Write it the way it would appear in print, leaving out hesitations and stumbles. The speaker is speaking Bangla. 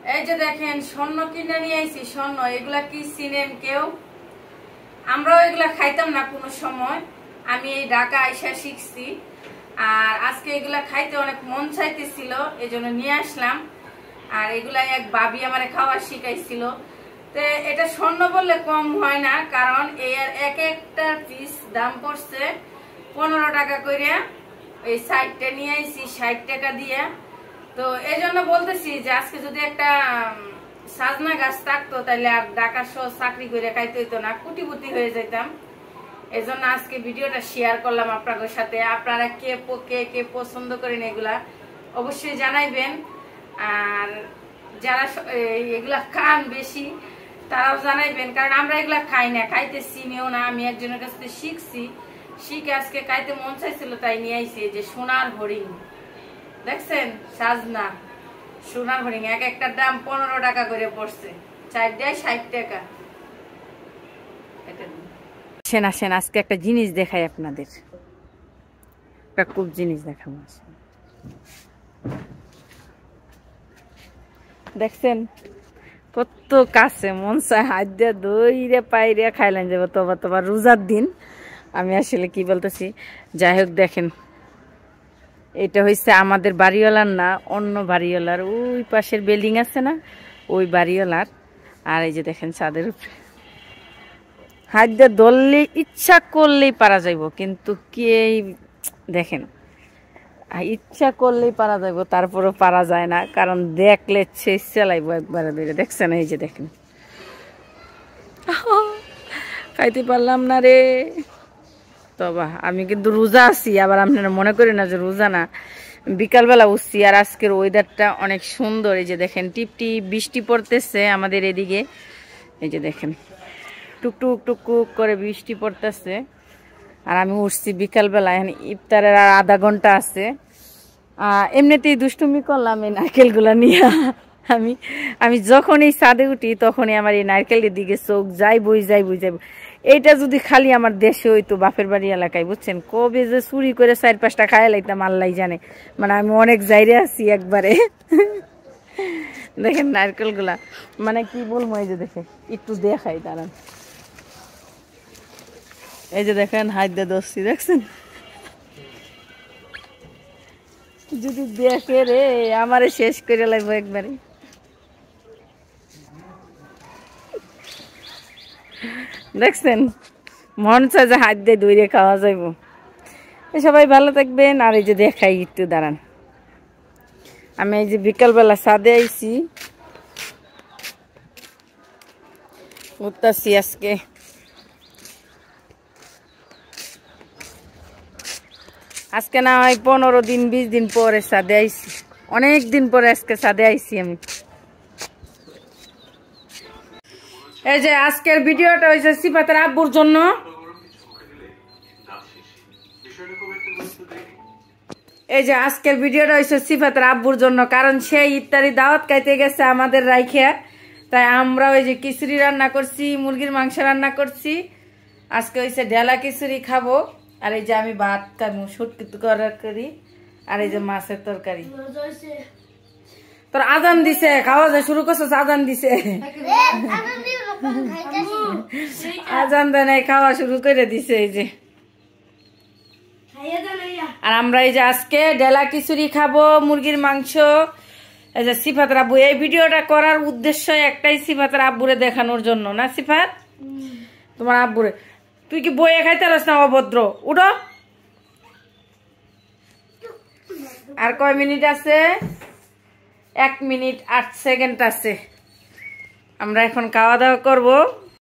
এই যে দেখেন স্বর্ণ কিনে নিয়ে আইছি। স্বর্ণ এগুলা কি চিনেন কেউ? আমরাও এগুলা খাইতাম না কোনো সময়। আমি এই ঢাকা আইসা শিখছি, আর আজকে এগুলা খাইতে অনেক মন চাইতেছিল, এই জন্য নিয়ে আসলাম। আর এগুলা এক ভাবি আমারে খাওয়া শিখাইছিল। তো এটা স্বর্ণ বললে কম হয় না, কারণ এর এক একটা পিস দাম পড়ছে 15 টাকা করে। এই সাইডটা নিয়ে আইছি 60 টাকা দিয়ে। তো এই জন্য বলতেছি যে আজকে যদি একটা সাজনা গাছ থাকতো তাহলে আর ঢাকা শহর চাকরি করে খাইতে হইতো না, কুটিপুটি হয়ে যেতাম। এই জন্য আজকে ভিডিওটা শেয়ার করলাম আপনাদের সাথে। আপনারা কে কে পছন্দ করেন এগুলা অবশ্যই জানাইবেন। আর যারা এগুলা খান বেশি তারাও জানাইবেন, কারণ আমরা এগুলা খাই না, খাইতে চিনিও না। আমি একজনের কাছ থেকে শিখছি, শিখে আজকে খাইতে মন চাইছিল তাই নিয়ে আইছি। যে সোনার হরিণ দেখছেন, সাজনা সোনার হরিণ, এক একটার দাম 15 টাকা করে পড়ছে, 4টায় 60 টাকা। আসেন আসেন, আজকে একটা জিনিস দেখাই আপনাদের, একটা খুব জিনিস দেখাবো। দেখছেন কত কাছে, মন চায় হাত দিয়ে দইরে পাইরে খাইলেন যাবো। তোমার রোজার দিন আমি আসলে কি বলতেছি, যাই হোক দেখেন, এটা হচ্ছে আমাদের বাড়িওয়ালার না, অন্য বাড়িওয়ালার। ওই পাশের বিল্ডিং আছে না, ওই বাড়িওয়ালার। আর এই যে দেখেন ছাদের উপরে হাত দিয়ে ধরলেই, ইচ্ছা করলেই পারা যাইব, কিন্তু কে দেখেন ইচ্ছা করলেই পারা যাইব, তারপরেও পারা যায় না, কারণ দেখলে ইচ্ছা লাগবো একবারে ধরে। দেখছেন এই যে দেখেন, খাইতে পারলাম না রে। তবা আমি কিন্তু রোজা আছি, আবার আপনারা মনে করি না যে রোজা না। বিকালবেলা উঠছি, আর আজকের ওয়েদারটা অনেক সুন্দর। এই যে দেখেন টিপটি বৃষ্টি পড়তেছে আমাদের এদিকে। এই যে দেখেন টুকটুক টুকটুক করে বৃষ্টি পড়তেছে। আর আমি উঠছি বিকালবেলা, এখন ইফতারের আর আধা ঘন্টা আছে। এমনিতেই দুষ্টুমি করলাম এই নারকেলগুলা নিয়ে। আমি যখনই ছাদে উঠি তখনই আমার এই নারকেলের দিকে চোখ যাইবই। এইটা যদি খালি আমার দেশে হইতো, বাপের বাড়ি এলাকায়, বুঝছেন, কবে যে চুরি করে 4-5টা খাই লাইতাম আল্লাহ জানে। মানে আমি অনেক জায়গায় আছি একবারে। দেখেন নারকেলগুলা, মানে কি বলবো, এই যে দেখে একটু দেখাই দাঁড়ান। এই যে দেখেন হাত দিয়ে দোষছি, দেখছেন, যদি দেখে রে আমারে শেষ করে লাগবো একবারে। দেখছেন, মন চায় যে হাত দিয়ে দইরে খাওয়া যাইব। সবাই ভালো থাকবেন। আর এই যে দেখাই একটু দাঁড়ান, আমি এই যে বিকালবেলা ছাদে আইছি, উঠতেছি আজকে না হয় 15 দিন 20 দিন পরে ছাদে আইছি, অনেক দিন পরে আজকে ছাদে আইছি আমি। এই যে আজকের ভিডিওটা হয়েছে সিফাতের আব্বুর জন্য। এই যে আজকের ভিডিওটা হয়েছে সিফাতের আব্বুর জন্য, কারণ সে ইফতারি দাওয়াত খাইতে গেছে আমাদের রাইখে। তাই আমরা ওই যে খিচুড়ি রান্না করছি, মুরগির মাংস রান্না করছি। আজকে হয়েছে ঢেলা খিচুড়ি খাবো। আর এই যে আমি ভাত খাবো, শুটকি তরকারি, আর এই যে মাছের তরকারি। তোর আজান দিছে, খাওয়া যায় শুরু করছো, আজান দিছে, আজান দেয় নাই, খাওয়া শুরু করে দিছে। এই যে আর আমরা এই যে আজকে ঢেলা খিচুড়ি খাবো, মুরগির মাংস। এই যে সিফাতের আব্বু, এই ভিডিওটা করার উদ্দেশ্য একটাই, সিফাতের আব্বুরে দেখানোর জন্য না। সিফাত, তোমার আব্বুরে, তুই কি বইয়ে খাইতে পারস না, অভদ্র, উঠো। আর কয় মিনিট আছে? 1 মিনিট 8 সেকেন্ড আছে। আমরা এখন খাওয়া দাওয়া করবো।